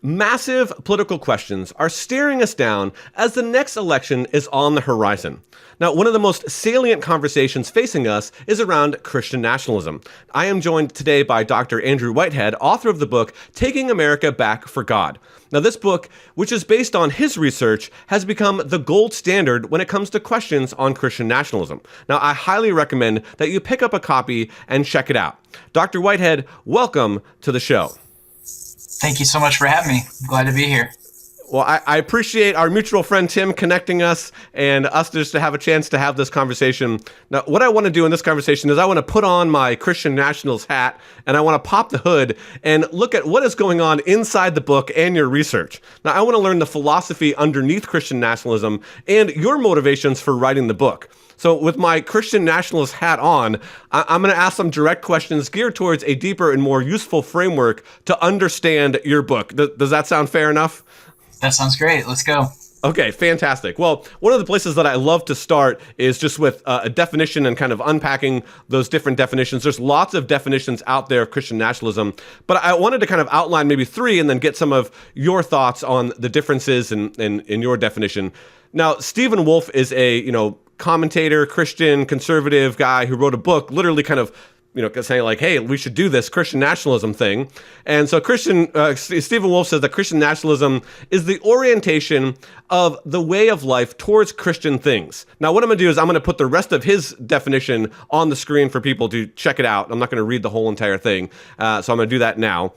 Massive political questions are staring us down as the next election is on the horizon. Now, one of the most salient conversations facing us is around Christian nationalism. I am joined today by Dr. Andrew Whitehead, author of the book, Taking America Back for God. Now, this book, which is based on his research, has become the gold standard when it comes to questions on Christian nationalism. Now, I highly recommend that you pick up a copy and check it out. Dr. Whitehead, welcome to the show. Thank you so much for having me. I'm glad to be here. Well, I appreciate our mutual friend Tim connecting us and us just to have a chance to have this conversation. Now, what I want to do in this conversation is I want to put on my Christian nationalist hat and I want to pop the hood and look at what is going on inside the book and your research. Now, I want to learn the philosophy underneath Christian nationalism and your motivations for writing the book. So with my Christian nationalist hat on, I'm going to ask some direct questions geared towards a deeper and more useful framework to understand your book. Does that sound fair enough? That sounds great. Let's go. Okay, fantastic. Well, one of the places that I love to start is just with a definition and kind of unpacking those different definitions. There's lots of definitions out there of Christian nationalism, but I wanted to kind of outline maybe three and then get some of your thoughts on the differences in your definition. Now, Stephen Wolfe is a, commentator, Christian, conservative guy who wrote a book literally kind of, saying like, hey, we should do this Christian nationalism thing. And so Stephen Wolfe says that Christian nationalism is the orientation of the way of life towards Christian things. Now, what I'm going to do is I'm going to put the rest of his definition on the screen for people to check it out. I'm not going to read the whole entire thing. So I'm going to do that now.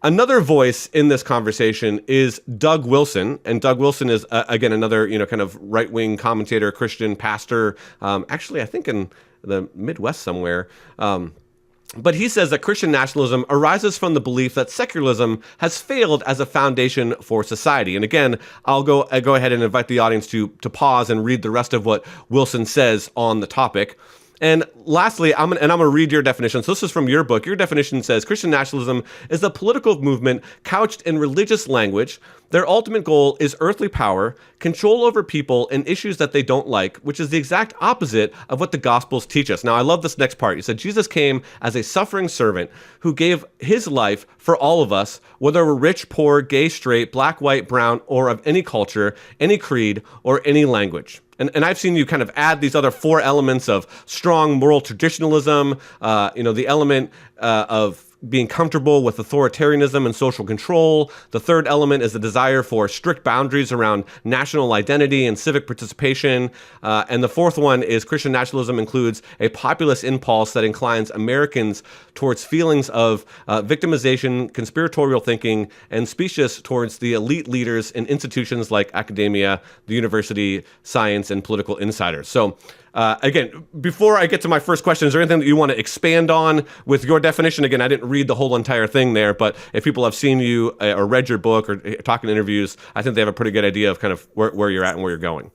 Another voice in this conversation is Doug Willson, and Doug Willson is again another kind of right-wing commentator, Christian pastor. Actually, I think in the Midwest somewhere. But he says that Christian nationalism arises from the belief that secularism has failed as a foundation for society. And again, I'll go ahead and invite the audience to pause and read the rest of what Willson says on the topic. And lastly, I'm going to read your definition. So this is from your book. Your definition says Christian nationalism is a political movement couched in religious language. Their ultimate goal is earthly power, control over people, and issues that they don't like, which is the exact opposite of what the Gospels teach us. Now, I love this next part. He said, Jesus came as a suffering servant who gave his life for all of us, whether we're rich, poor, gay, straight, black, white, brown, or of any culture, any creed, or any language. And I've seen you kind of add these other four elements of strong moral traditionalism, the element of being comfortable with authoritarianism and social control. The third element is the desire for strict boundaries around national identity and civic participation. And the fourth one is Christian nationalism includes a populist impulse that inclines Americans towards feelings of victimization, conspiratorial thinking, and specious towards the elite leaders in institutions like academia, the university, science, and political insiders. So again, before I get to my first question, is there anything that you want to expand on with your definition? Again, I didn't read the whole entire thing there, but if people have seen you or read your book or talked in interviews, I think they have a pretty good idea of kind of where you're at and where you're going.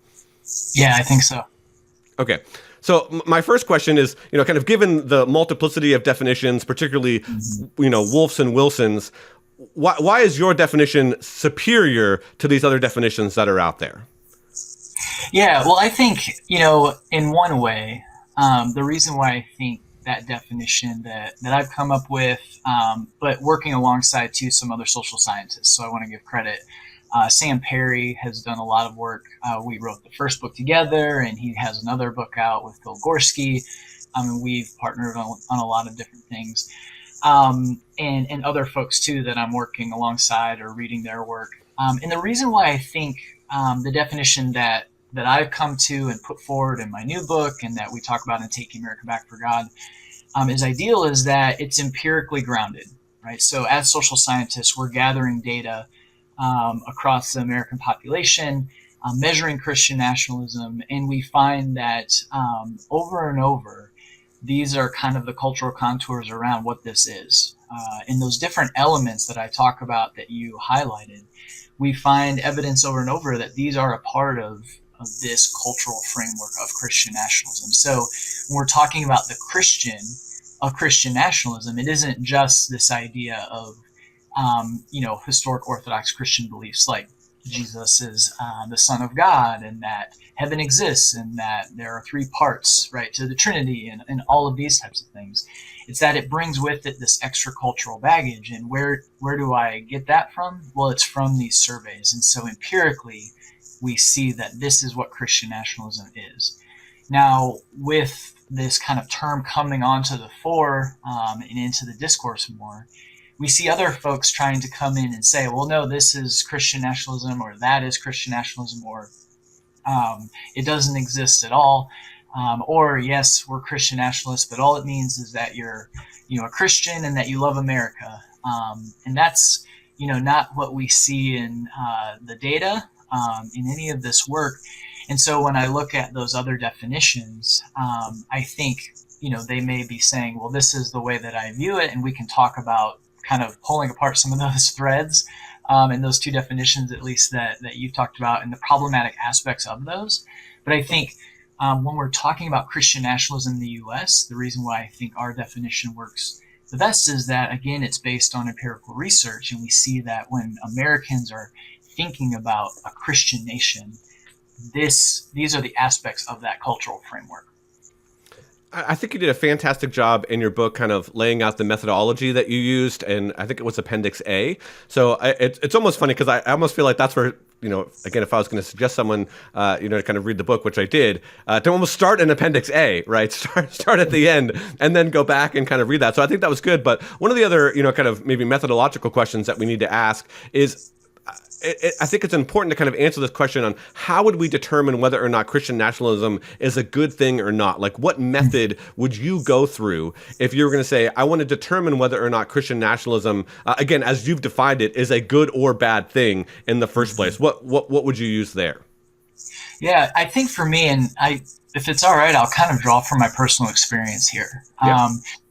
Yeah, I think so. Okay. So my first question is, kind of given the multiplicity of definitions, particularly, Wolfe's and Wilson's, why is your definition superior to these other definitions that are out there? Yeah, well, I think, in one way, the reason why I think that definition that I've come up with, but working alongside too some other social scientists, so I want to give credit. Sam Perry has done a lot of work. We wrote the first book together, and he has another book out with Phil Gorski. We've partnered on a lot of different things. And other folks too that I'm working alongside or reading their work. And the reason why I think the definition that I've come to and put forward in my new book and that we talk about in Taking America Back for God is ideal is that it's empirically grounded, right? So as social scientists, we're gathering data across the American population, measuring Christian nationalism, and we find that over and over, these are kind of the cultural contours around what this is. And those different elements that I talk about that you highlighted, we find evidence over and over that these are a part of this cultural framework of Christian nationalism. So when we're talking about the Christian nationalism, it isn't just this idea of, historic Orthodox Christian beliefs like Jesus is the Son of God, and that heaven exists, and that there are three parts, right, to the Trinity, and all of these types of things. It's that it brings with it this extra cultural baggage. And where do I get that from? Well, it's from these surveys. And so empirically, we see that this is what Christian nationalism is. Now, with this kind of term coming onto the fore and into the discourse more, we see other folks trying to come in and say, well, no, this is Christian nationalism, or that is Christian nationalism, or it doesn't exist at all. Or yes, we're Christian nationalists, but all it means is that you're, a Christian and that you love America. And that's, not what we see in the data in any of this work. And so when I look at those other definitions, I think, they may be saying, well, this is the way that I view it, and we can talk about kind of pulling apart some of those threads and those two definitions, at least that you've talked about, and the problematic aspects of those. But I think when we're talking about Christian nationalism in the U.S., the reason why I think our definition works the best is that, again, it's based on empirical research, and we see that when Americans are thinking about a Christian nation, these are the aspects of that cultural framework. I think you did a fantastic job in your book kind of laying out the methodology that you used, and I think it was Appendix A. So it's almost funny because I almost feel like that's where, again, if I was going to suggest someone, to kind of read the book, which I did, to almost start in Appendix A, right? Start at the end and then go back and kind of read that. So I think that was good. But one of the other, kind of maybe methodological questions that we need to ask is, I think it's important to kind of answer this question on how would we determine whether or not Christian nationalism is a good thing or not? Like, what method would you go through if you were going to say, I want to determine whether or not Christian nationalism, again, as you've defined it, is a good or bad thing in the first place? What would you use there? Yeah, I think for me, and if it's all right, I'll kind of draw from my personal experience here. Yeah.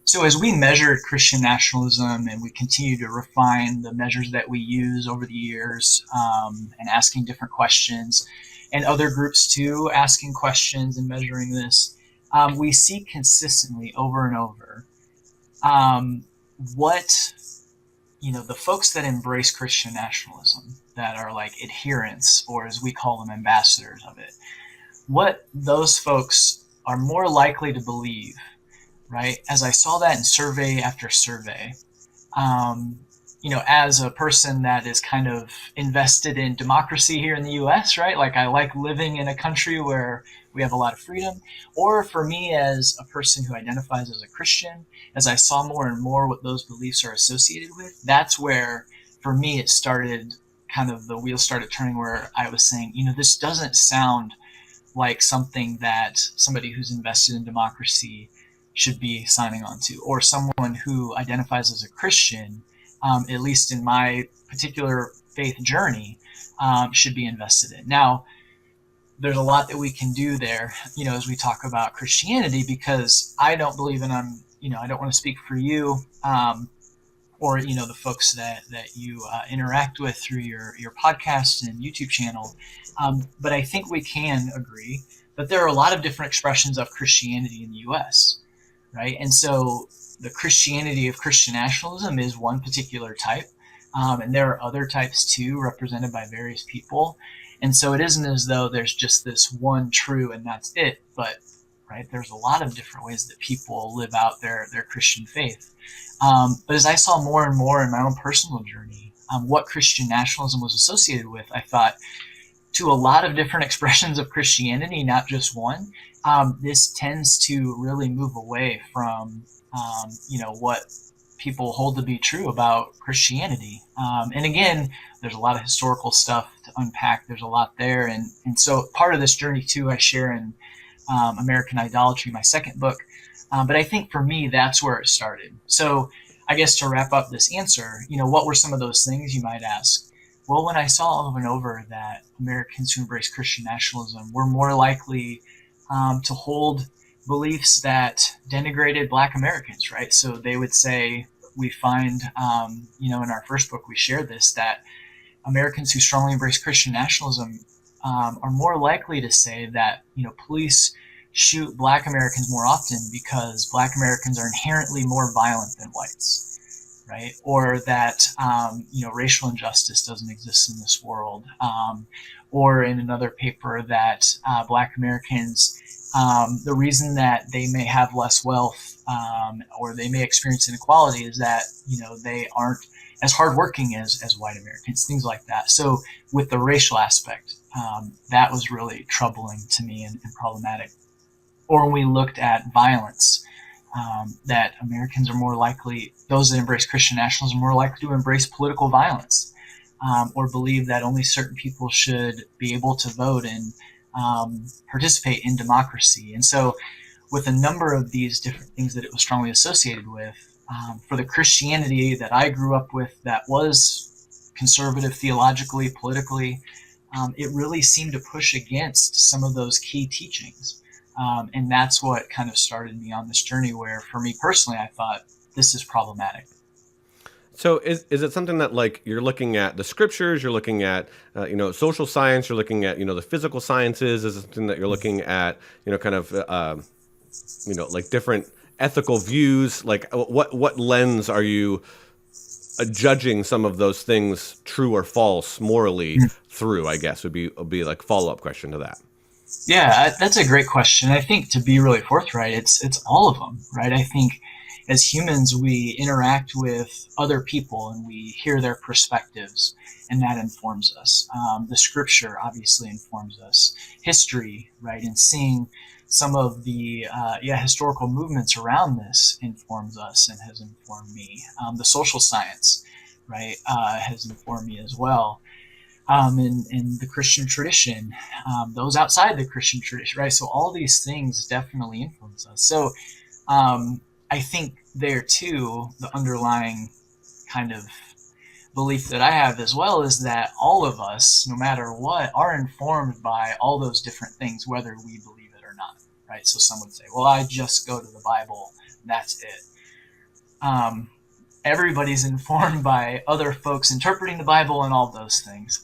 So as we measured Christian nationalism, and we continue to refine the measures that we use over the years, and asking different questions, and other groups too asking questions and measuring this, we see consistently over and over what the folks that embrace Christian nationalism, that are like adherents, or as we call them, ambassadors of it, what those folks are more likely to believe. Right, as I saw that in survey after survey, as a person that is kind of invested in democracy here in the U.S., right? Like, I like living in a country where we have a lot of freedom. Or for me, as a person who identifies as a Christian, as I saw more and more what those beliefs are associated with, that's where, for me, it started, kind of the wheels started turning, where I was saying, this doesn't sound like something that somebody who's invested in democracy should be signing on to, or someone who identifies as a Christian, at least in my particular faith journey, should be invested in. Now, there's a lot that we can do there, as we talk about Christianity, because I don't believe in, I don't want to speak for you, or, the folks that you interact with through your podcast and YouTube channel. But I think we can agree that there are a lot of different expressions of Christianity in the U.S., right? And so the Christianity of Christian nationalism is one particular type. And there are other types too, represented by various people. And so it isn't as though there's just this one true and that's it. But, right, there's a lot of different ways that people live out their Christian faith. But as I saw more and more in my own personal journey, what Christian nationalism was associated with, I thought, to a lot of different expressions of Christianity, not just one, this tends to really move away from, what people hold to be true about Christianity. And again, there's a lot of historical stuff to unpack. There's a lot there. And so part of this journey too, I share in American Idolatry, my second book. But I think for me, that's where it started. So I guess to wrap up this answer, what were some of those things, you might ask? Well, when I saw over and over that Americans who embrace Christian nationalism were more likely to hold beliefs that denigrated Black Americans, right? So they would say, we find, in our first book, we share this, that Americans who strongly embrace Christian nationalism are more likely to say that, police shoot Black Americans more often because Black Americans are inherently more violent than whites. right? Or that racial injustice doesn't exist in this world, or in another paper that Black Americans, the reason that they may have less wealth, or they may experience inequality, is that they aren't as hardworking as white Americans, things like that. So with the racial aspect, that was really troubling to me and problematic. Or when we looked at violence, that Americans are more likely, those that embrace Christian nationalism, are more likely to embrace political violence, or believe that only certain people should be able to vote and participate in democracy. And so, with a number of these different things that it was strongly associated with, for the Christianity that I grew up with, that was conservative theologically, politically, it really seemed to push against some of those key teachings. And that's what kind of started me on this journey where, for me personally, I thought this is problematic. So is it something that, like, you're looking at the scriptures, you're looking at social science, you're looking at the physical sciences? Is it something that you're looking at kind of like different ethical views? Like what lens are you judging some of those things true or false morally through? I guess would be like follow-up question to that. Yeah, that's a great question. I think, to be really forthright, it's all of them, right? I think as humans, we interact with other people and we hear their perspectives, and that informs us. The scripture obviously informs us. History, right, and seeing some of the historical movements around this informs us and has informed me. The social science, right, has informed me as well. In the Christian tradition, those outside the Christian tradition, right? So all these things definitely influence us. So I think there too, the underlying kind of belief that I have as well is that all of us, no matter what, are informed by all those different things, whether we believe it or not, right? So some would say, well, I just go to the Bible, that's it. Everybody's informed by other folks interpreting the Bible and all those things.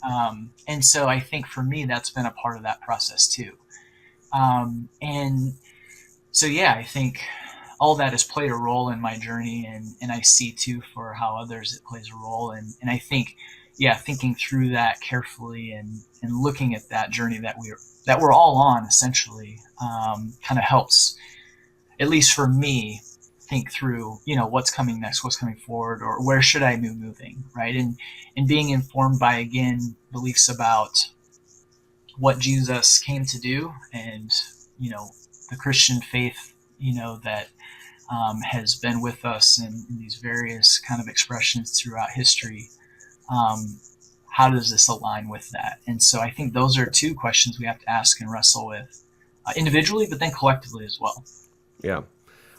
And so I think for me, that's been a part of that process too. And so, yeah, I think all that has played a role in my journey, and I see too for how others it plays a role. And I think, thinking through that carefully and looking at that journey that we're all on essentially, kind of helps, at least for me, think through, what's coming next, what's coming forward, or where should I be moving, right? And being informed by, again, beliefs about what Jesus came to do, and, the Christian faith, that has been with us in these various kind of expressions throughout history. How does this align with that? And so I think those are two questions we have to ask and wrestle with individually, but then collectively as well. Yeah.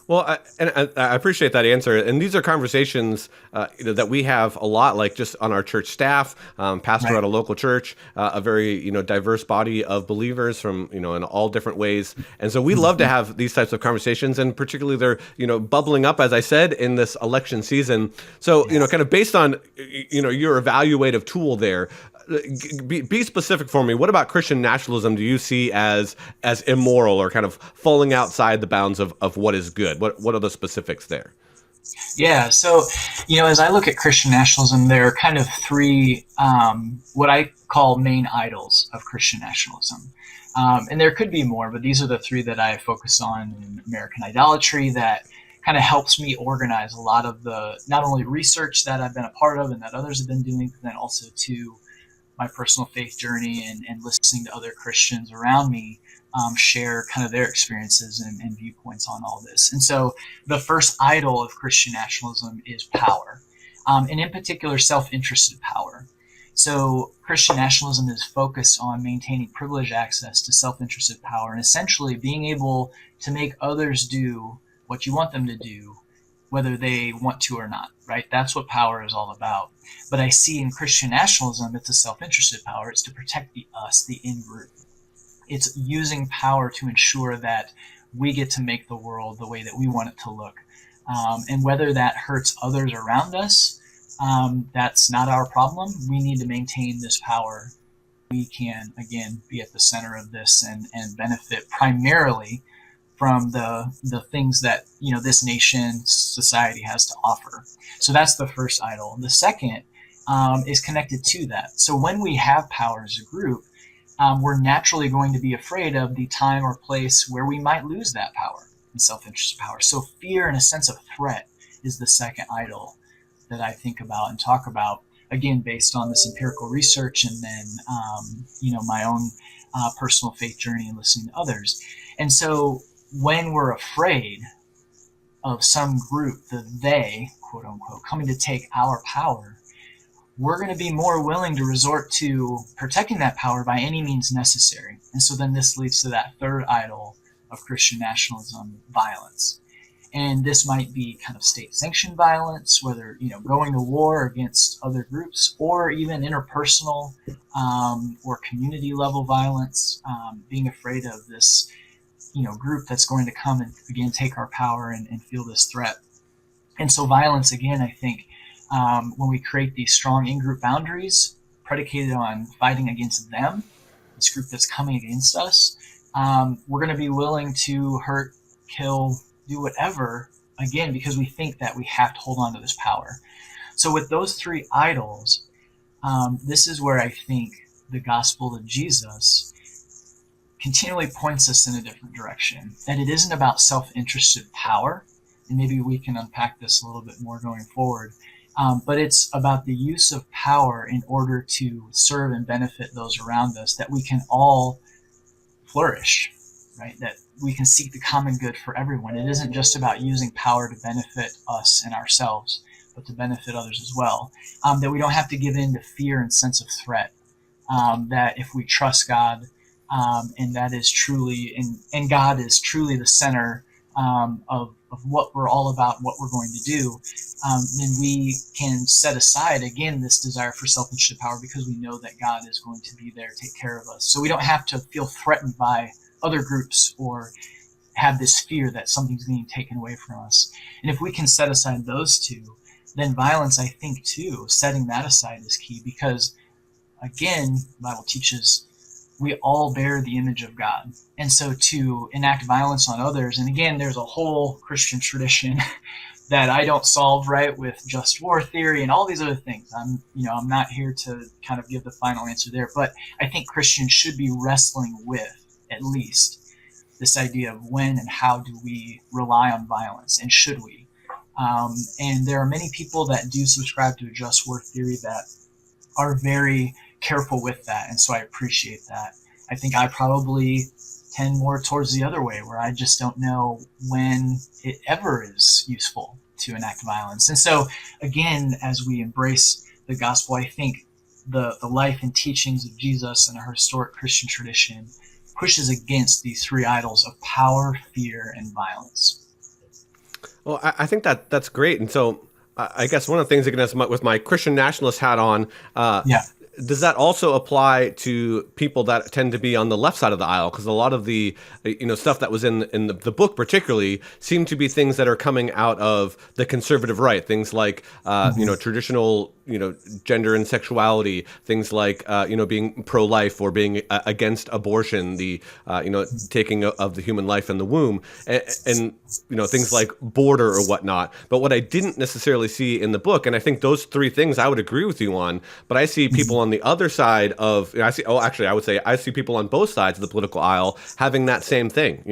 Well, I appreciate that answer. And these are conversations that we have a lot, like just on our church staff, pastor at a local church, a very diverse body of believers from in all different ways. And so we love to have these types of conversations, and particularly they're bubbling up, as I said, in this election season. So kind of based on your evaluative tool there. Be specific for me. What about Christian nationalism do you see as immoral or kind of falling outside the bounds of what is good? What are the specifics there? Yeah, so as I look at Christian nationalism, there are kind of three what I call main idols of Christian nationalism. And there could be more, but these are the three that I focus on in American idolatry that kind of helps me organize a lot of the not only research that I've been a part of and that others have been doing, but then also to my personal faith journey and listening to other Christians around me share kind of their experiences and viewpoints on all this. And so the first idol of Christian nationalism is power, and in particular, self-interested power. So Christian nationalism is focused on maintaining privileged access to self-interested power and essentially being able to make others do what you want them to do, whether they want to or not, right? That's what power is all about. But I see in Christian nationalism, it's a self-interested power. It's to protect the us, the in-group. It's using power to ensure that we get to make the world the way that we want it to look. And whether that hurts others around us, that's not our problem. We need to maintain this power. We can, again, be at the center of this and benefit primarily from the things that this nation society has to offer. So that's the first idol. The second is connected to that. So when we have power as a group, we're naturally going to be afraid of the time or place where we might lose that power and self-interest power. So fear and a sense of threat is the second idol that I think about and talk about, again, based on this empirical research and then, my own personal faith journey and listening to others. And so when we're afraid of some group, the they, quote unquote, coming to take our power, we're going to be more willing to resort to protecting that power by any means necessary. And so then this leads to that third idol of Christian nationalism, violence. And this might be kind of state-sanctioned violence, whether going to war against other groups, or even interpersonal or community-level violence, being afraid of this group that's going to come and again take our power and feel this threat. And so violence, again, I think when we create these strong in-group boundaries predicated on fighting against them, this group that's coming against us, we're going to be willing to hurt, kill, do whatever, again, because we think that we have to hold on to this power. So with those three idols, this is where I think the gospel of Jesus continually points us in a different direction, that it isn't about self-interested power, and maybe we can unpack this a little bit more going forward, but it's about the use of power in order to serve and benefit those around us, that we can all flourish, right? That we can seek the common good for everyone. It isn't just about using power to benefit us and ourselves, but to benefit others as well. That we don't have to give in to fear and sense of threat. That if we trust God, and that is truly, and God is truly the center of what we're all about, what we're going to do, then we can set aside, again, this desire for self-interested power, because we know that God is going to be there to take care of us. So we don't have to feel threatened by other groups or have this fear that something's being taken away from us. And if we can set aside those two, then violence, I think, too, setting that aside is key, because, again, the Bible teaches we all bear the image of God. And so to enact violence on others, and again, there's a whole Christian tradition that I don't solve, right, with just war theory and all these other things. I'm not here to kind of give the final answer there, but I think Christians should be wrestling with, at least, this idea of when and how do we rely on violence, and should we? And there are many people that do subscribe to a just war theory that are very careful with that, and so I appreciate that. I think I probably tend more towards the other way, where I just don't know when it ever is useful to enact violence. And so, again, as we embrace the gospel, I think the life and teachings of Jesus and our historic Christian tradition pushes against these three idols of power, fear, and violence. Well, I think that's great. And so I guess one of the things, again, with my Christian nationalist hat on, does that also apply to people that tend to be on the left side of the aisle? Because a lot of the stuff that was in the book particularly seem to be things that are coming out of the conservative right. Things like traditional gender and sexuality. Things like being pro-life or being against abortion. The taking of the human life in the womb, and things like border or whatnot. But what I didn't necessarily see in the book, and I think those three things I would agree with you on, but I see people on the other side of, I would say I see people on both sides of the political aisle having that same thing,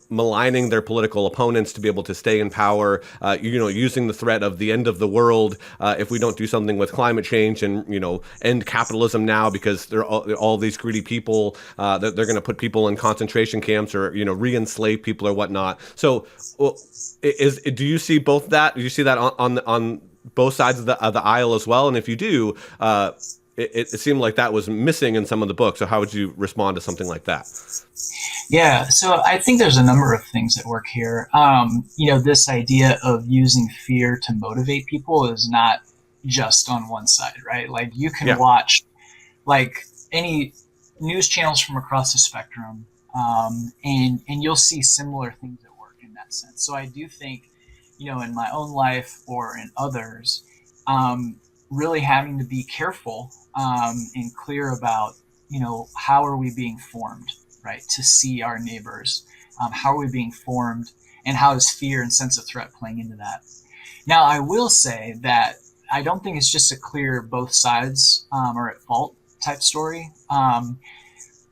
maligning their political opponents to be able to stay in power, using the threat of the end of the world if we don't do something with climate change and, end capitalism now, because they're all these greedy people, that they're going to put people in concentration camps or, re-enslave people or whatnot. So do you see both that? Do you see that on both sides of the aisle as well? And if you do, it seemed like that was missing in some of the books. So how would you respond to something like that? Yeah, so I think there's a number of things at work here. This idea of using fear to motivate people is not just on one side, right? Like you can watch like any news channels from across the spectrum, and you'll see similar things at work in that sense. So I do think, in my own life or in others, really having to be careful and clear about, how are we being formed? right? To see our neighbors. How are we being formed? And how is fear and sense of threat playing into that? Now, I will say that I don't think it's just a clear both sides are at fault type story.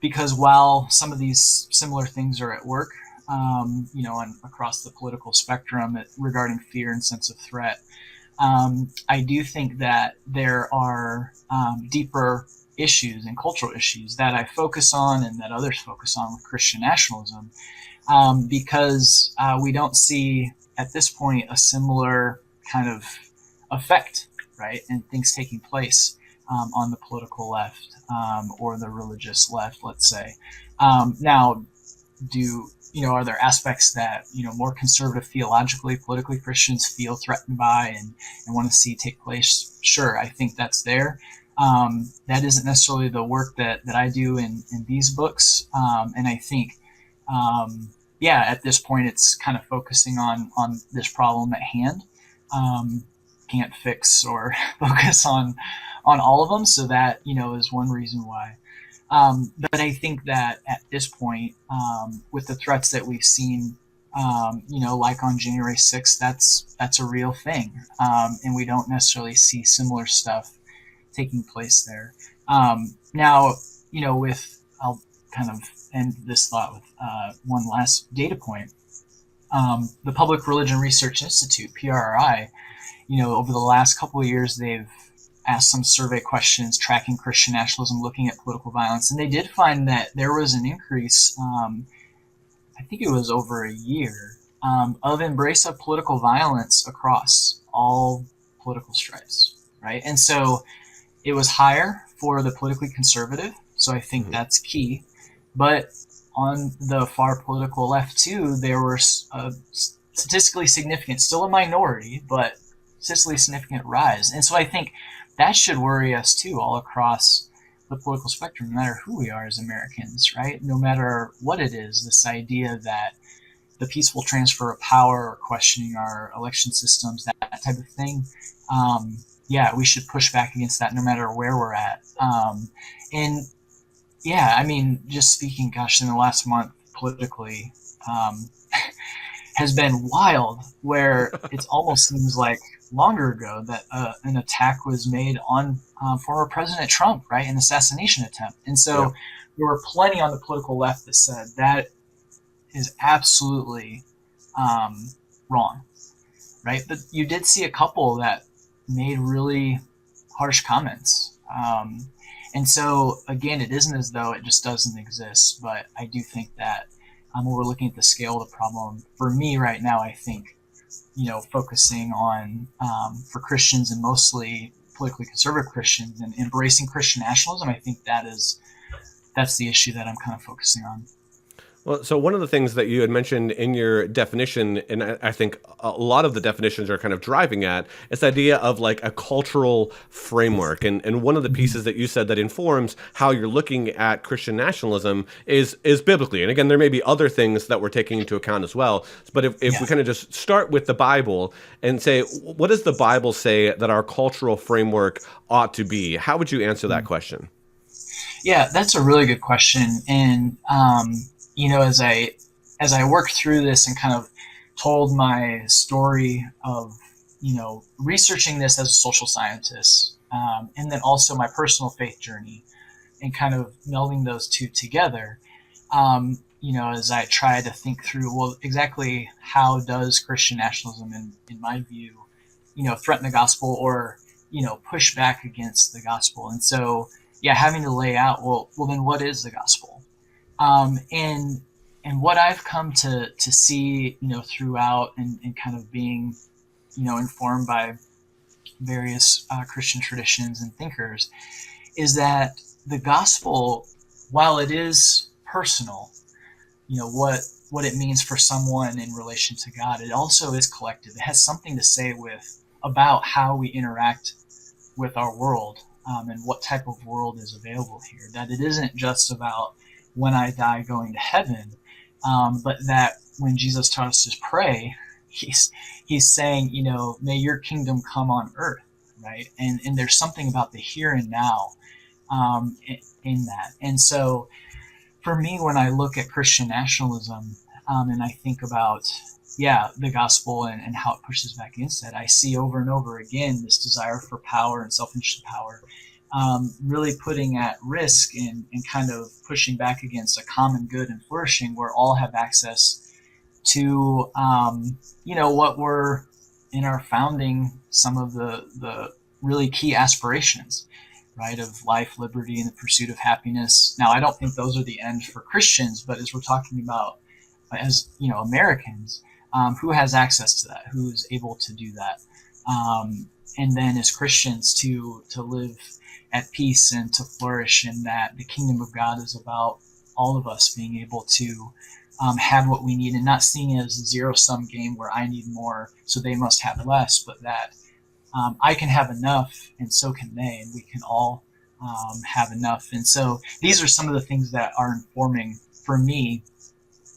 Because while some of these similar things are at work, across the political spectrum regarding fear and sense of threat, I do think that there are deeper issues and cultural issues that I focus on and that others focus on with Christian nationalism, because we don't see at this point a similar kind of effect, right, and things taking place on the political left or the religious left, let's say. Now, are there aspects that more conservative theologically, politically Christians feel threatened by and want to see take place? Sure, I think that's there. That isn't necessarily the work that I do in these books, and I think at this point it's kind of focusing on this problem at hand. Can't fix or focus on all of them, so that is one reason why. But I think that at this point, with the threats that we've seen, like on January 6th, that's a real thing, and we don't necessarily see similar stuff taking place there. Now, I'll kind of end this thought with one last data point. The Public Religion Research Institute, PRRI, over the last couple of years, they've asked some survey questions tracking Christian nationalism, looking at political violence, and they did find that there was an increase, I think it was over a year, of embrace of political violence across all political stripes, right? And so it was higher for the politically conservative, so I think that's key. But on the far political left too, there were statistically significant, still a minority, but statistically significant rise. And so I think that should worry us too, all across the political spectrum, no matter who we are as Americans, right? No matter what it is, this idea that the peaceful transfer of power or questioning our election systems, that type of thing, we should push back against that no matter where we're at. Just speaking, in the last month politically, has been wild, where it almost seems like longer ago that an attack was made on former President Trump, right, an assassination attempt. And so there were plenty on the political left that said that is absolutely wrong, right? But you did see a couple that made really harsh comments. And so, again, it isn't as though it just doesn't exist, but I do think that when we're looking at the scale of the problem, for me right now, I think, focusing on, for Christians and mostly politically conservative Christians and embracing Christian nationalism, I think that's the issue that I'm kind of focusing on. Well, so one of the things that you had mentioned in your definition, and I think a lot of the definitions are kind of driving at, is the idea of like a cultural framework. And one of the pieces that you said that informs how you're looking at Christian nationalism is biblically. And again, there may be other things that we're taking into account as well. But if we kind of just start with the Bible and say, what does the Bible say that our cultural framework ought to be? How would you answer that question? Yeah, that's a really good question. And, as I worked through this and kind of told my story of, researching this as a social scientist, and then also my personal faith journey and kind of melding those two together, as I try to think through, well, exactly how does Christian nationalism, in my view, threaten the gospel or, push back against the gospel. And so, having to lay out, well, then what is the gospel? And what I've come to see, throughout and kind of being, informed by various Christian traditions and thinkers, is that the gospel, while it is personal, what it means for someone in relation to God, it also is collective. It has something to say about how we interact with our world, and what type of world is available here. That it isn't just about when I die going to heaven, but that when Jesus taught us to pray, he's saying, may your kingdom come on earth, right? And there's something about the here and now in that. And so For me, when I look at Christian nationalism, and I think about, yeah, the gospel and how it pushes back against that, I see over and over again this desire for power and self-interested power, really putting at risk and kind of pushing back against a common good and flourishing where all have access to, what were in our founding some of the really key aspirations, right, of life, liberty, and the pursuit of happiness. Now, I don't think those are the end for Christians, but as we're talking about, as Americans, who has access to that, who is able to do that, and then as Christians to live at peace and to flourish, in that the kingdom of God is about all of us being able to have what we need, and not seeing it as a zero-sum game where I need more, so they must have less, but that I can have enough, and so can they, and we can all have enough. And so these are some of the things that are informing for me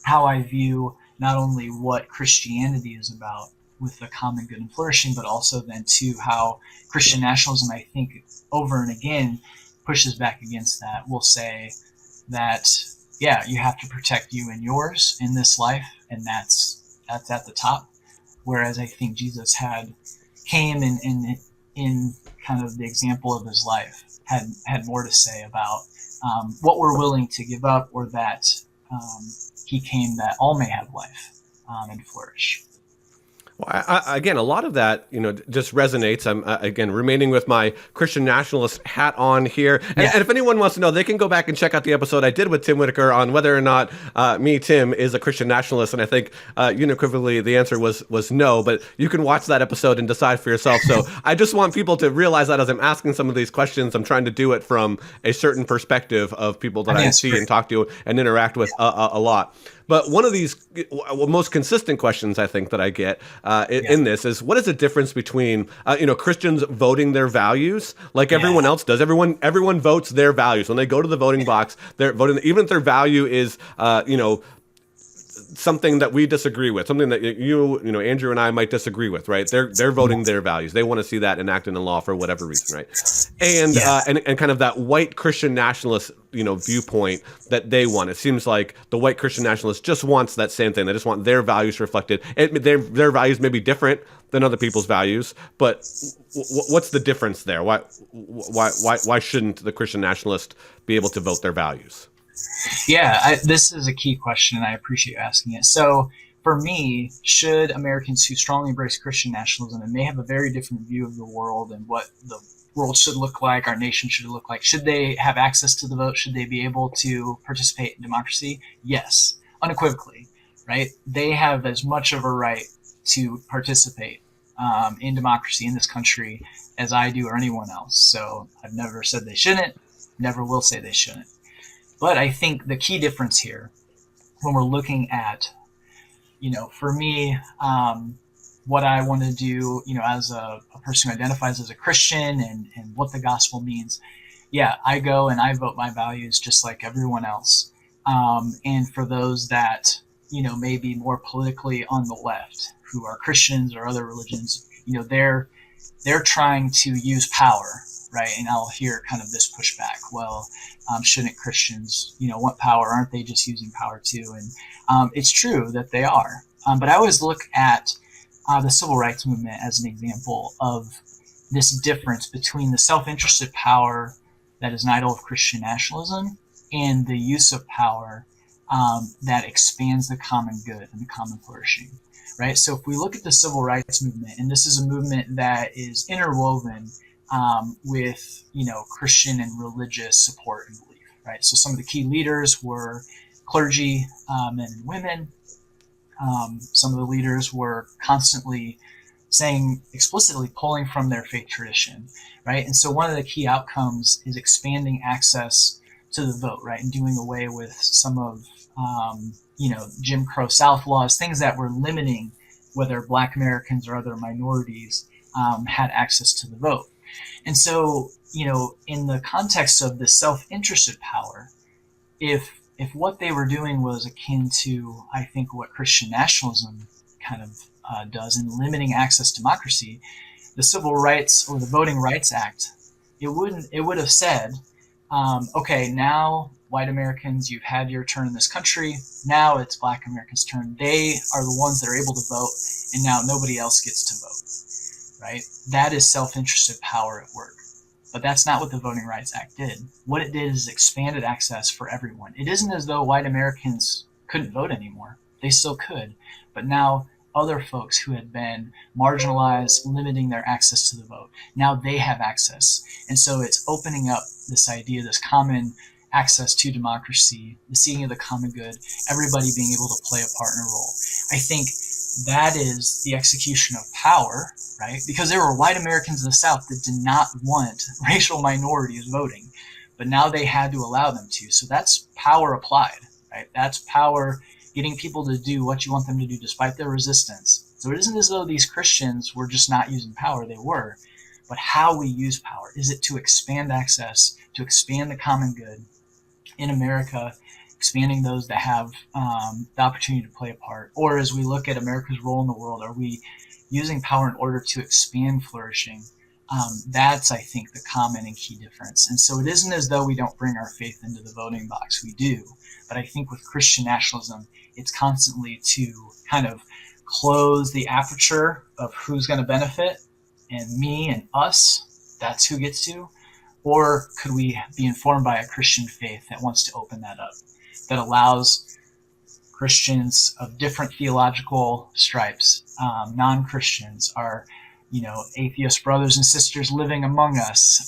how I view not only what Christianity is about with the common good and flourishing, but also then too how Christian nationalism, I think, over and again pushes back against that. Will say that, yeah, you have to protect you and yours in this life, and that's at the top. Whereas I think Jesus came in kind of the example of his life, had more to say about what we're willing to give up, or that he came that all may have life and flourish. Well, again, a lot of that, just resonates. I'm again remaining with my Christian nationalist hat on here. And if anyone wants to know, they can go back and check out the episode I did with Tim Whitaker on whether or not Tim, is a Christian nationalist. And I think unequivocally the answer was no. But you can watch that episode and decide for yourself. So I just want people to realize that as I'm asking some of these questions, I'm trying to do it from a certain perspective of people that I see and talk to and interact with a lot. But one of these most consistent questions I think that I get in this is, what is the difference between Christians voting their values like everyone else does? Everyone votes their values when they go to the voting box. They're voting, even if their value is something that we disagree with, something that Andrew and I might disagree with, right? They're voting their values. They want to see that enacted in law for whatever reason, right? And and kind of that white Christian nationalist viewpoint that they want. It seems like the white Christian nationalist just wants that same thing. They just want their values reflected. Their values may be different than other people's values, but what's the difference there? Why shouldn't the Christian nationalist be able to vote their values? Yeah, this is a key question, and I appreciate you asking it. So for me, should Americans who strongly embrace Christian nationalism and may have a very different view of the world and what the world should look like, our nation should look like, should they have access to the vote? Should they be able to participate in democracy? Yes, unequivocally, right? They have as much of a right to participate in democracy in this country as I do or anyone else. So I've never said they shouldn't, never will say they shouldn't. But I think the key difference here, when we're looking at, for me, what I want to do, as a person who identifies as a Christian and what the gospel means, I go and I vote my values just like everyone else. And for those that, may be more politically on the left, who are Christians or other religions, they're trying to use power, right? And I'll hear kind of this pushback. Well, shouldn't Christians, want power? Aren't they just using power too? And it's true that they are. But I always look at the civil rights movement as an example of this difference between the self-interested power that is an idol of Christian nationalism and the use of power that expands the common good and the common flourishing, right? So if we look at the civil rights movement, and this is a movement that is interwoven with, Christian and religious support and belief, right? So some of the key leaders were clergy, men and women. Some of the leaders were constantly saying, explicitly pulling from their faith tradition, right? And so one of the key outcomes is expanding access to the vote, right? And doing away with some of, Jim Crow South laws, things that were limiting whether Black Americans or other minorities had access to the vote. And so, in the context of the self-interested power, if what they were doing was akin to, I think, what Christian nationalism kind of does in limiting access to democracy, the Civil Rights or the Voting Rights Act, it would have said, okay, now white Americans, you've had your turn in this country. Now it's black Americans' turn. They are the ones that are able to vote, and now nobody else gets to vote, right? That is self-interested power at work. But that's not what the Voting Rights Act did. What it did is expanded access for everyone. It isn't as though white Americans couldn't vote anymore. They still could. But now other folks who had been marginalized, limiting their access to the vote, now they have access. And so it's opening up this idea, this common access to democracy, the seeing of the common good, everybody being able to play a part in a role. I think that is the execution of power, right? Because there were white Americans in the South that did not want racial minorities voting, but now they had to allow them to. So that's power applied, right? That's power getting people to do what you want them to do despite their resistance. So it isn't as though these Christians were just not using power, they were. But how we use power, is it to expand access, to expand the common good in America, expanding those that have the opportunity to play a part? Or as we look at America's role in the world, are we using power in order to expand flourishing? That's, I think, the common and key difference. And so it isn't as though we don't bring our faith into the voting box. We do. But I think with Christian nationalism, it's constantly to kind of close the aperture of who's going to benefit, and me and us, that's who gets to. Or could we be informed by a Christian faith that wants to open that up, that allows Christians of different theological stripes, non-Christians, our atheist brothers and sisters living among us,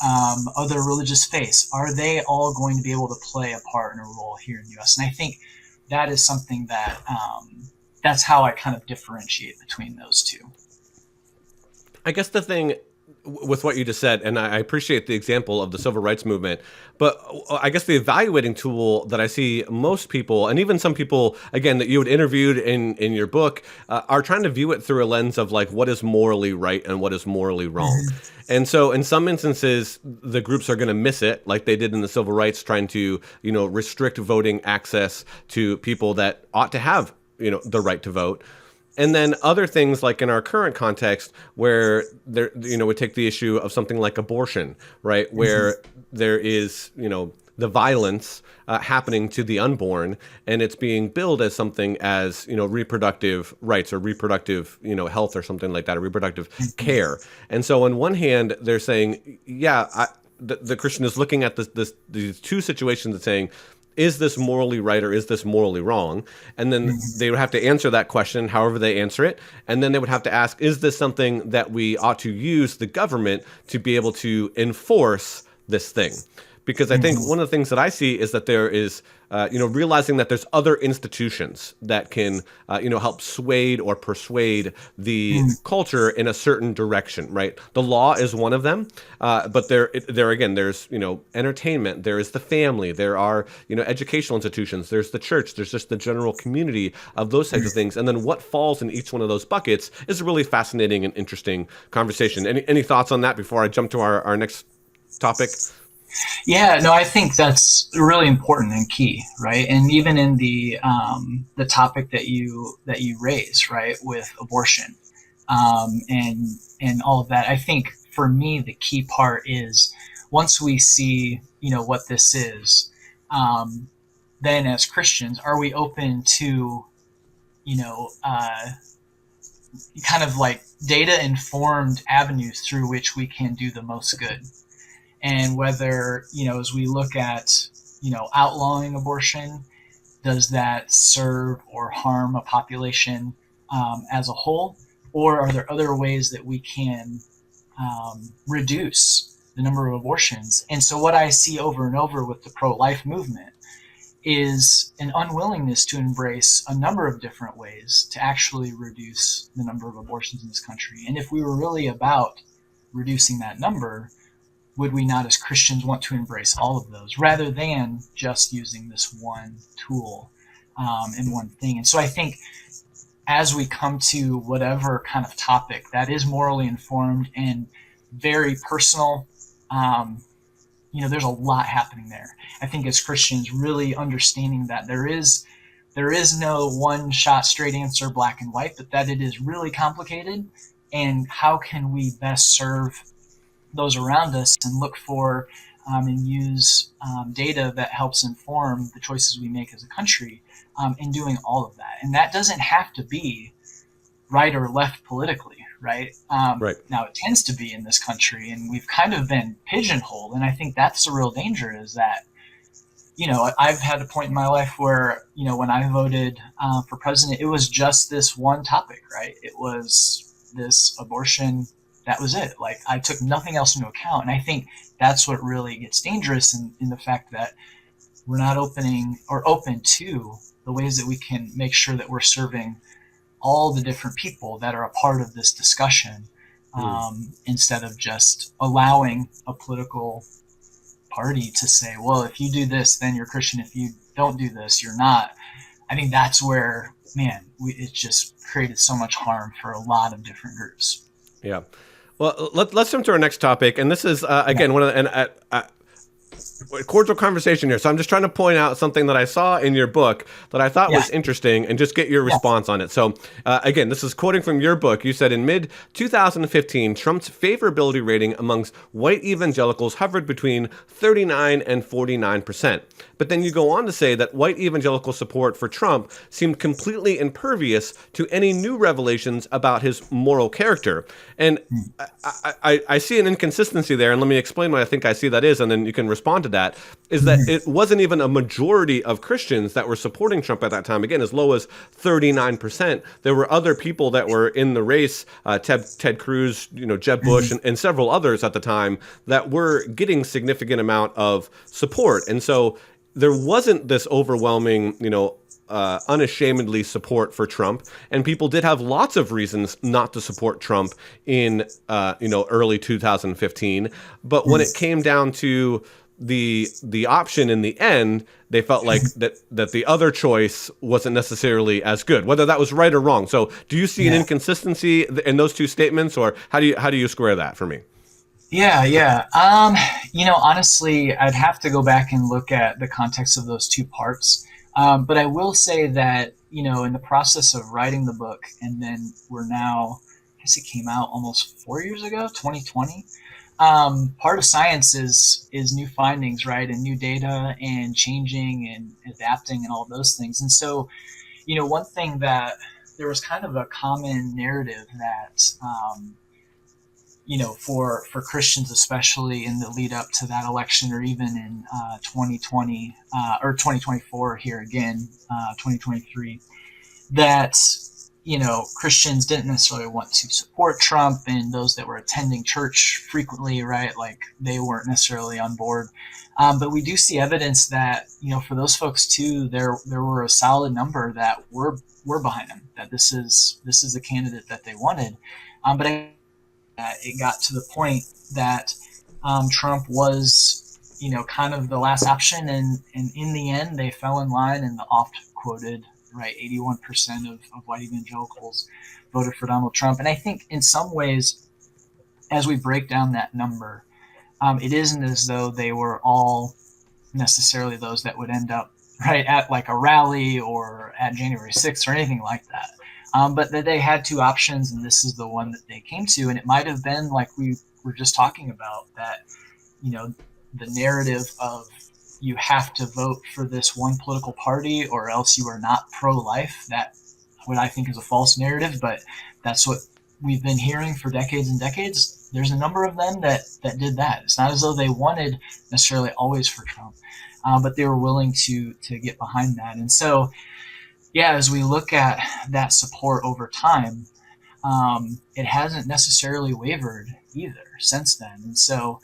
other religious faiths, are they all going to be able to play a part and a role here in the U.S.? And I think that is something that that's how I kind of differentiate between those two. I guess the thing with what you just said, and I appreciate the example of the civil rights movement, but I guess the evaluating tool that I see most people, and even some people, again, that you had interviewed in your book, are trying to view it through a lens of like what is morally right and what is morally wrong. And so in some instances, the groups are going to miss it, like they did in the civil rights, trying to, restrict voting access to people that ought to have, the right to vote. And then other things like in our current context where there, we take the issue of something like abortion, right? Where there is, the violence happening to the unborn, and it's being billed as something as, reproductive rights or reproductive, health or something like that, or reproductive care. And so on one hand, they're saying, the Christian is looking at these two situations and saying, is this morally right or is this morally wrong? And then they would have to answer that question however they answer it. And then they would have to ask, is this something that we ought to use the government to be able to enforce this thing? Because I think one of the things that I see is that there is, realizing that there's other institutions that can, help sway or persuade the culture in a certain direction, right? The law is one of them, but there again, there's, entertainment, there is the family, there are, educational institutions, there's the church, there's just the general community of those types of things. And then what falls in each one of those buckets is a really fascinating and interesting conversation. Any thoughts on that before I jump to our next topic? Yeah, no, I think that's really important and key, right? And even in the topic that you raise, right, with abortion, and all of that, I think for me the key part is once we see what this is, then as Christians, are we open to kind of like data informed avenues through which we can do the most good? And whether, as we look at, outlawing abortion, does that serve or harm a population as a whole? Or are there other ways that we can reduce the number of abortions? And so what I see over and over with the pro-life movement is an unwillingness to embrace a number of different ways to actually reduce the number of abortions in this country. And if we were really about reducing that number, would we not as Christians want to embrace all of those rather than just using this one tool and one thing? And so I think as we come to whatever kind of topic that is morally informed and very personal, there's a lot happening there. I think as Christians really understanding that there is no one shot straight answer, black and white, but that it is really complicated, and how can we best serve those around us and look for and use data that helps inform the choices we make as a country in doing all of that. And that doesn't have to be right or left politically, right? Right. Now, it tends to be in this country, and we've kind of been pigeonholed. And I think that's the real danger is that, I've had a point in my life where, when I voted for president, it was just this one topic, right? It was this abortion. That was it. Like, I took nothing else into account. And I think that's what really gets dangerous in the fact that we're not opening or open to the ways that we can make sure that we're serving all the different people that are a part of this discussion, instead of just allowing a political party to say, well, if you do this, then you're Christian. If you don't do this, you're not. I think that's where, man, it just created so much harm for a lot of different groups. Yeah. Well, let's jump to our next topic, and this is again one of the cordial conversation here. So I'm just trying to point out something that I saw in your book that I thought was interesting and just get your response on it. So again, this is quoting from your book. You said in mid-2015, Trump's favorability rating amongst white evangelicals hovered between 39 and 49%. But then you go on to say that white evangelical support for Trump seemed completely impervious to any new revelations about his moral character. And I see an inconsistency there, and let me explain what I think I see that is, and then you can respond to that, is that it wasn't even a majority of Christians that were supporting Trump at that time. Again, as low as 39%. There were other people that were in the race, Ted Cruz, Jeb Bush, and several others at the time that were getting significant amount of support. And so there wasn't this overwhelming, unashamedly support for Trump, and people did have lots of reasons not to support Trump in, early 2015. But when it came down to the option in the end, they felt like that the other choice wasn't necessarily as good, whether that was right or wrong. So, do you see an inconsistency in those two statements, or how do you square that for me? Yeah. Honestly, I'd have to go back and look at the context of those two parts. But I will say that, in the process of writing the book, and then we're now, I guess it came out almost 4 years ago, 2020. Part of science is new findings, right? And new data and changing and adapting and all those things. And so, one thing that there was kind of a common narrative that, for Christians, especially in the lead up to that election, or even in 2020 or 2024 here again, 2023, that Christians didn't necessarily want to support Trump, and those that were attending church frequently, right, like they weren't necessarily on board. But we do see evidence that for those folks too, there were a solid number that were behind him, that this is the candidate that they wanted. But it got to the point that Trump was, kind of the last option, and in the end, they fell in line, and the oft quoted, right, 81% of white evangelicals voted for Donald Trump. And I think in some ways, as we break down that number, it isn't as though they were all necessarily those that would end up right at like a rally or at January 6th or anything like that. But that they had two options, and this is the one that they came to. And it might have been like we were just talking about, that, the narrative of you have to vote for this one political party or else you are not pro-life. That what I think is a false narrative, but that's what we've been hearing for decades and decades. There's a number of them that did that. It's not as though they wanted necessarily always for Trump, but they were willing to get behind that. And so, as we look at that support over time, it hasn't necessarily wavered either since then. And so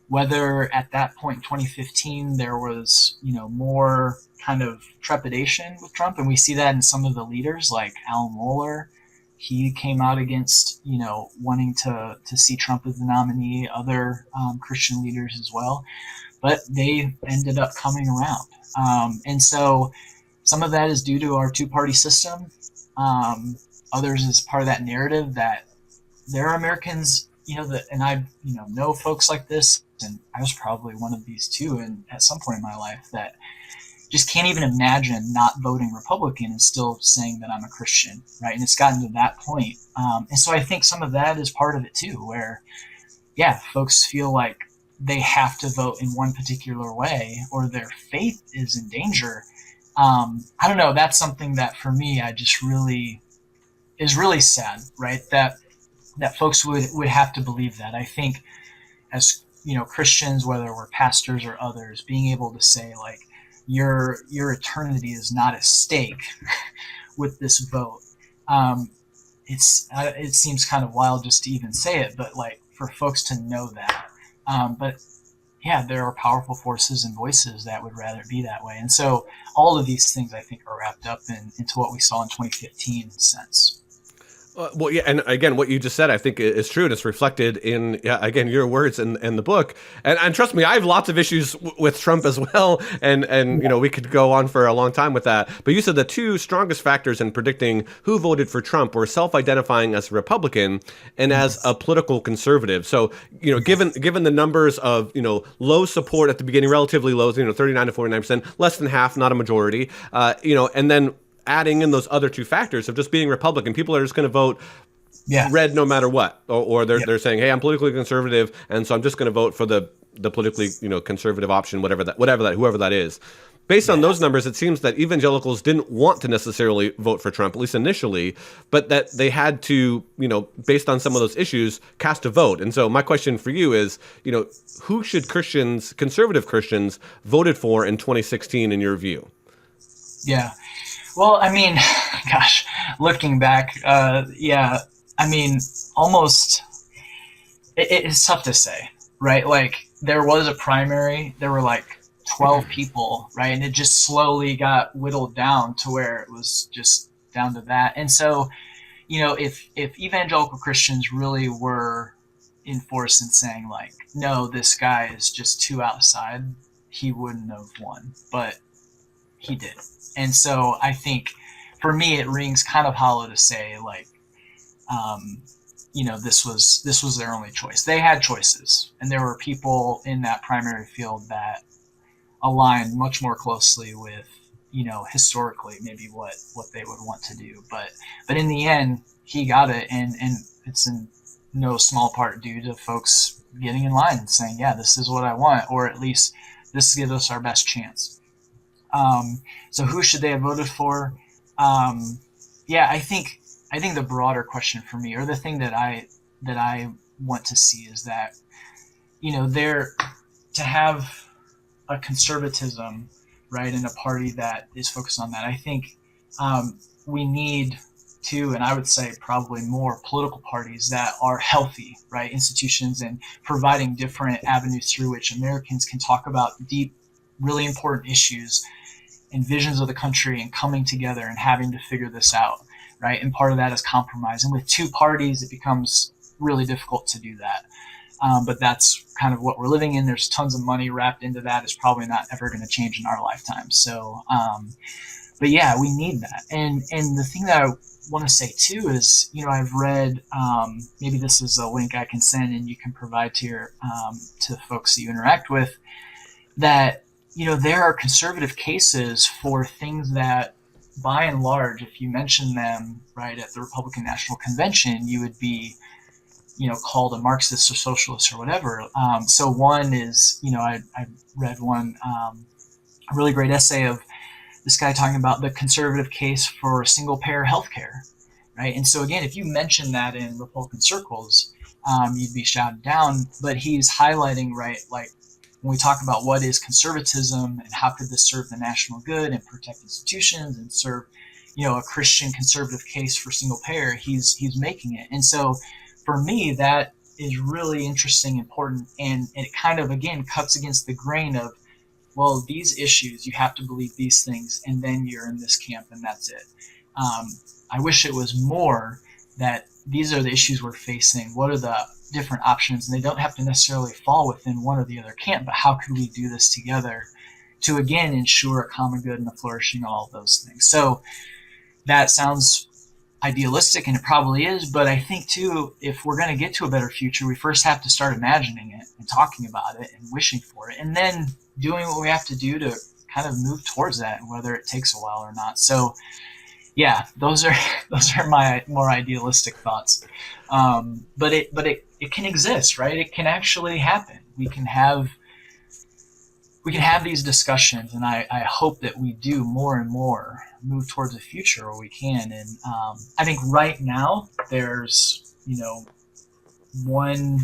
whether at that point in 2015 there was, more kind of trepidation with Trump, and we see that in some of the leaders like Al Mohler, he came out against, wanting to see Trump as the nominee, other Christian leaders as well, but they ended up coming around. And so some of that is due to our two-party system. Others is part of that narrative that there are Americans, and I, know folks like this, and I was probably one of these too, and at some point in my life, that just can't even imagine not voting Republican and still saying that I'm a Christian, right? And it's gotten to that point. And so I think some of that is part of it too, where, yeah, folks feel like they have to vote in one particular way or their faith is in danger. I don't know. That's something that for me, I just really is really sad, right? That folks would have to believe that. I think as Christians, whether we're pastors or others, being able to say like your eternity is not at stake with this vote. Um, it seems kind of wild just to even say it, but like for folks to know that. But yeah, there are powerful forces and voices that would rather be that way, and so all of these things I think are wrapped up into what we saw in 2015 in a sense. Well, yeah, and again, what you just said, I think is true, and it's reflected in, yeah, again, your words in the book. And trust me, I have lots of issues with Trump as well, and Yeah. we could go on for a long time with that. But you said the two strongest factors in predicting who voted for Trump were self-identifying as a Republican and as a political conservative. So, given the numbers of low support at the beginning, relatively low, 39 to 49%, less than half, not a majority, and then adding in those other two factors of just being Republican, people are just going to vote Yeah. red no matter what, or they're Yep. they're saying, hey, I'm politically conservative, and so I'm just going to vote for the politically conservative option, whoever that is. Based on Yeah. those numbers, it seems that evangelicals didn't want to necessarily vote for Trump, at least initially, but that they had to, based on some of those issues, cast a vote. And so my question for you is, who should conservative Christians, voted for in 2016 in your view? Yeah. Well, I mean, gosh, looking back, yeah, I mean, almost, it's tough to say, right? Like, there was a primary, there were like 12 people, right? And it just slowly got whittled down to where it was just down to that. And so, if evangelical Christians really were in force in saying, like, no, this guy is just too outside, he wouldn't have won. But he did. And so I think for me it rings kind of hollow to say like um, this was their only choice. They had choices, and there were people in that primary field that aligned much more closely with historically maybe what they would want to do. But in the end, he got it, and it's in no small part due to folks getting in line and saying, yeah, this is what I want, or at least this gives us our best chance. So who should they have voted for? Um, yeah, I think the broader question for me, or the thing that I want to see, is that there to have a conservatism, right, in a party that is focused on that. I think we need to, and I would say probably more, political parties that are healthy, right, institutions, and providing different avenues through which Americans can talk about deep, really important issues and visions of the country, and coming together and having to figure this out, right? And part of that is compromise. And with two parties, it becomes really difficult to do that. But that's kind of what we're living in. There's tons of money wrapped into that. It's probably not ever going to change in our lifetime. So, but yeah, we need that. And the thing that I want to say too is, I've read, maybe this is a link I can send and you can provide to your to folks that you interact with, that there are conservative cases for things that, by and large, if you mention them right at the Republican National Convention, you would be, called a Marxist or socialist or whatever. So one is, I read one, a really great essay of this guy talking about the conservative case for single payer healthcare, right? And so again, if you mention that in Republican circles, you'd be shouted down. But he's highlighting, right, like, when we talk about what is conservatism and how could this serve the national good and protect institutions and serve, a Christian conservative case for single payer, he's making it. And so for me, that is really interesting, important, and it kind of, again, cuts against the grain of, well, these issues, you have to believe these things, and then you're in this camp, and that's it. I wish it was more that these are the issues we're facing. What are the different options? And they don't have to necessarily fall within one or the other camp, but how could we do this together to, again, ensure a common good and the flourishing of all of those things? So that sounds idealistic, and it probably is, but I think too, if we're going to get to a better future, we first have to start imagining it and talking about it and wishing for it, and then doing what we have to do to kind of move towards that, whether it takes a while or not. So yeah, those are those are my more idealistic thoughts. But it can exist, right? It can actually happen. We can have these discussions, and I hope that we do more and more move towards a future where we can. And I think right now there's one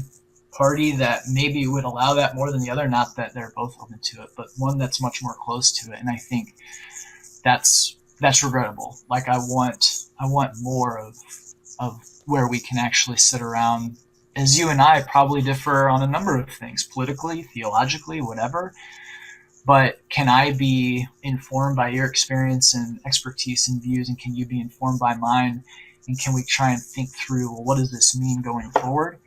party that maybe would allow that more than the other. Not that they're both open to it, but one that's much more close to it. And I think that's regrettable. Like I want more of where we can actually sit around, as you and I probably differ on a number of things, politically, theologically, whatever. But can I be informed by your experience and expertise and views, and can you be informed by mine? And can we try and think through, well, what does this mean going forward?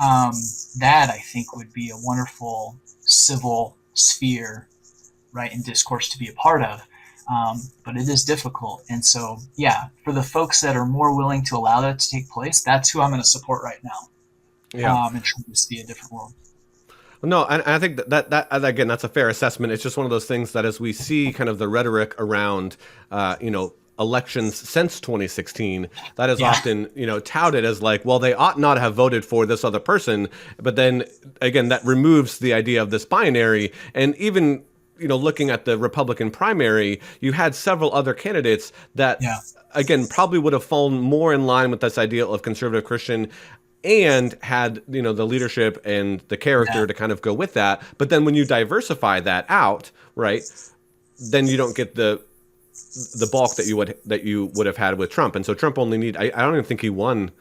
Um, that I think would be a wonderful civil sphere, right, and discourse to be a part of. But it is difficult. And so, yeah, for the folks that are more willing to allow that to take place, that's who I'm going to support right now, Yeah. and try to see a different world. No, and I think that again, that's a fair assessment. It's just one of those things that as we see kind of the rhetoric around, elections since 2016, that is Yeah, often, touted as like, well, they ought not have voted for this other person. But then again, that removes the idea of this binary. And even, looking at the Republican primary, you had several other candidates that, yeah, again, probably would have fallen more in line with this ideal of conservative Christian and had the leadership and the character yeah, to kind of go with that. But then when you diversify that out, right, then you don't get the bulk that you would have had with Trump. And so Trump only I don't even think he won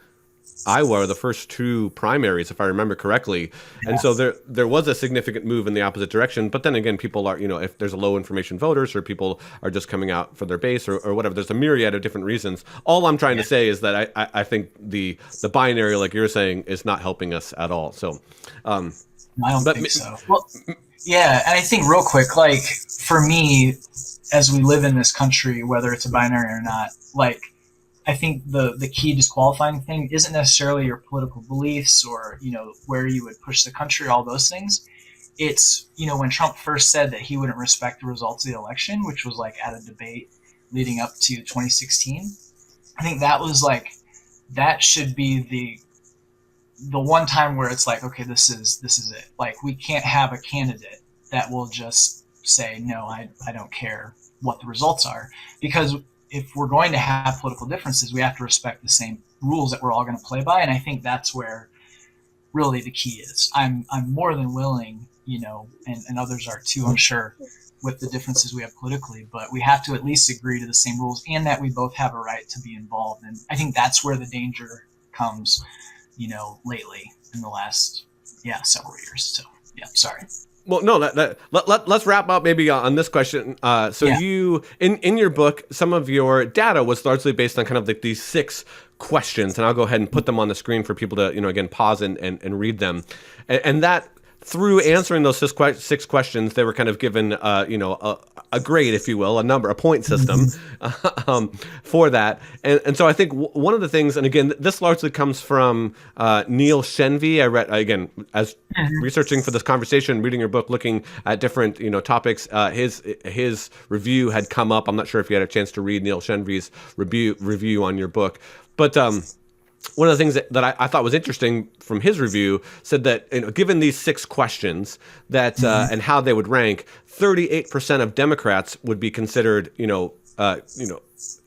Iowa the first two primaries, if I remember correctly. And yeah, so there was a significant move in the opposite direction. But then again, people are, if there's a low information voters or people are just coming out for their base or whatever, there's a myriad of different reasons. All I'm trying to say is that I think the binary, like you're saying, is not helping us at all. So, I don't but think so. Well, yeah, and I think real quick, like for me, as we live in this country, whether it's a binary or not, like I think the key disqualifying thing isn't necessarily your political beliefs or where you would push the country, all those things. It's when Trump first said that he wouldn't respect the results of the election, which was like at a debate leading up to 2016. I think that was like that should be the one time where it's like, okay, this is it. Like we can't have a candidate that will just say no, I don't care what the results are, because if we're going to have political differences, we have to respect the same rules that we're all going to play by. And I think that's where really the key is. I'm more than willing, and others are too, I'm sure, with the differences we have politically, but we have to at least agree to the same rules and that we both have a right to be involved. And I think that's where the danger comes, lately in the last, several years. So, yeah, sorry. Well, no, let's wrap up maybe on this question. So Yeah. you, in your book, some of your data was largely based on kind of like these 6 questions, and I'll go ahead and put them on the screen for people to, again, pause and read them. And that through answering those 6 questions, they were kind of given, a grade, if you will, a point system for that. And so I think one of the things, and again, this largely comes from Neil Shenvi. I read, again, as researching for this conversation, reading your book, looking at different, topics, his review had come up. I'm not sure if you had a chance to read Neil Shenvi's review on your book, but one of the things that I thought was interesting from his review said that given these 6 questions that and how they would rank, 38% of Democrats would be considered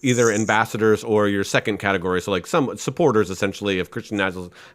either ambassadors or your second category, so like some supporters essentially of Christian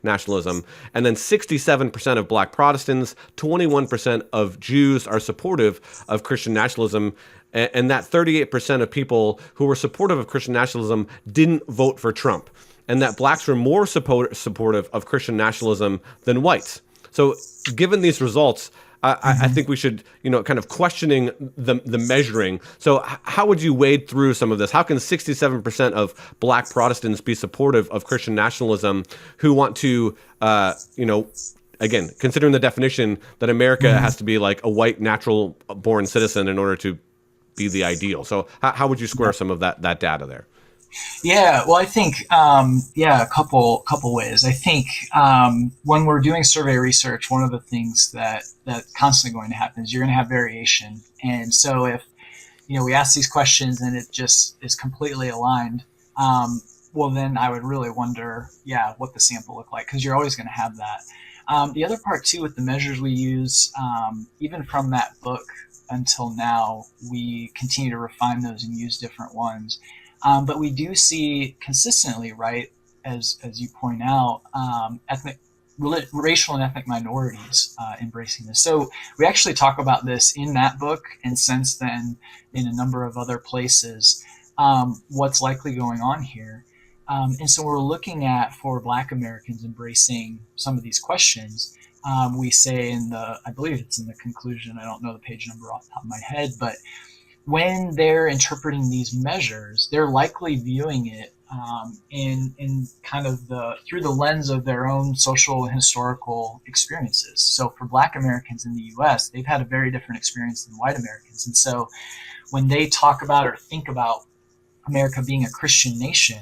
nationalism, and then 67% of Black Protestants, 21% of Jews are supportive of Christian nationalism. And that 38% of people who were supportive of Christian nationalism didn't vote for Trump. And that blacks were more supportive of Christian nationalism than whites. So given these results, I think we should, kind of questioning the measuring. So how would you wade through some of this? How can 67% of Black Protestants be supportive of Christian nationalism who want to, again, considering the definition that America has to be like a white natural born citizen in order to be the ideal? So how would you square some of that data there? Yeah, well, I think a couple ways. I think when we're doing survey research, one of the things that's constantly going to happen is you're going to have variation. And so if we ask these questions and it just is completely aligned, well, then I would really wonder, yeah, what the sample looked like, because you're always going to have that. The other part too, with the measures we use, even from that book until now, we continue to refine those and use different ones. But we do see consistently, right, as you point out, racial and ethnic minorities embracing this. So we actually talk about this in that book, and since then in a number of other places, what's likely going on here. And so we're looking at, for Black Americans embracing some of these questions, we say in the, I believe it's in the conclusion, I don't know the page number off the top of my head, but when they're interpreting these measures, they're likely viewing it in kind of through the lens of their own social and historical experiences. So for Black Americans in the U.S., they've had a very different experience than white Americans, and so when they talk about or think about America being a Christian nation,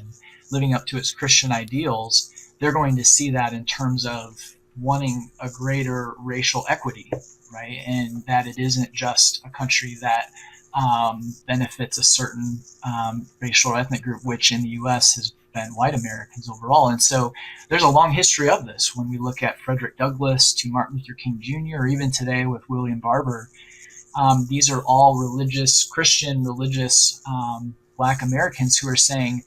living up to its Christian ideals, they're going to see that in terms of wanting a greater racial equity, right? And that it isn't just a country that benefits a certain racial or ethnic group, which in the U.S. has been white Americans overall. And so there's a long history of this when we look at Frederick Douglass to Martin Luther King Jr., or even today with William Barber. These are all Christian religious Black Americans who are saying,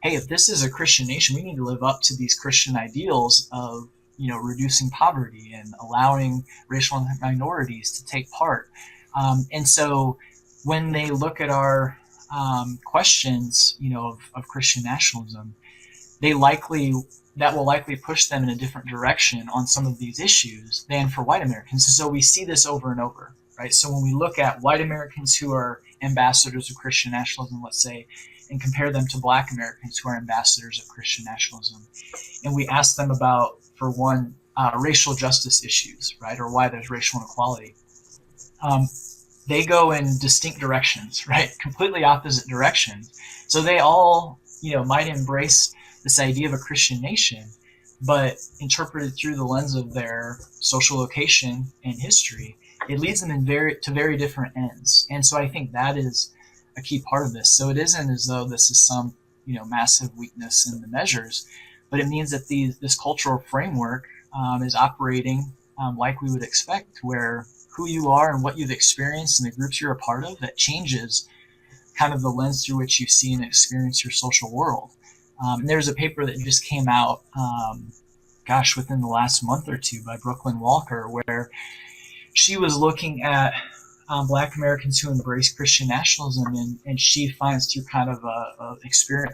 hey, if this is a Christian nation, we need to live up to these Christian ideals of, reducing poverty and allowing racial minorities to take part. And so when they look at our questions, of Christian nationalism, that will likely push them in a different direction on some of these issues than for white Americans. So we see this over and over, right? So when we look at white Americans who are ambassadors of Christian nationalism, let's say, and compare them to Black Americans who are ambassadors of Christian nationalism, and we ask them about, for one, racial justice issues, right, or why there's racial inequality, they go in distinct directions, right, completely opposite directions. So they all, might embrace this idea of a Christian nation, but interpreted through the lens of their social location and history, it leads them to very different ends. And so I think that is a key part of this. So it isn't as though this is some, massive weakness in the measures, but it means that this cultural framework is operating like we would expect, where who you are and what you've experienced and the groups you're a part of, that changes kind of the lens through which you see and experience your social world. And there's a paper that just came out, within the last month or two, by Brooklyn Walker, where she was looking at Black Americans who embrace Christian nationalism, and she finds through kind of a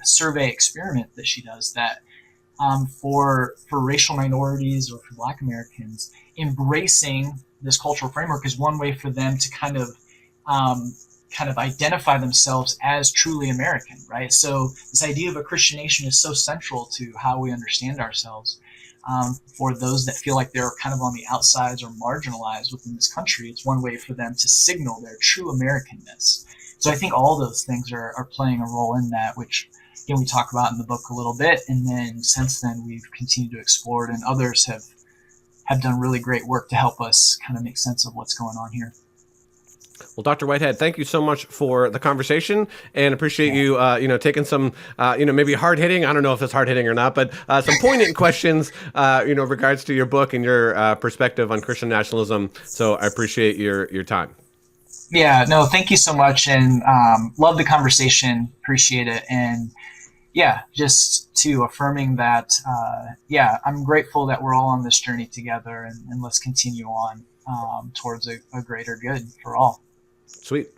survey experiment that she does that for racial minorities or for Black Americans, embracing this cultural framework is one way for them to kind of identify themselves as truly American, right? So this idea of a Christian nation is so central to how we understand ourselves. For those that feel like they're kind of on the outsides or marginalized within this country, it's one way for them to signal their true Americanness. So I think all those things are playing a role in that, which, again, we talk about in the book a little bit. And then since then, we've continued to explore it, and others have done really great work to help us kind of make sense of what's going on here. Well, Dr. Whitehead, thank you so much for the conversation, and appreciate you, taking some, maybe hard hitting. I don't know if it's hard hitting or not, but some poignant questions, regards to your book and your perspective on Christian nationalism. So I appreciate your time. Yeah, no, thank you so much, and love the conversation. Appreciate it, and yeah, just to affirming that, I'm grateful that we're all on this journey together, and let's continue on towards a greater good for all. Sweet.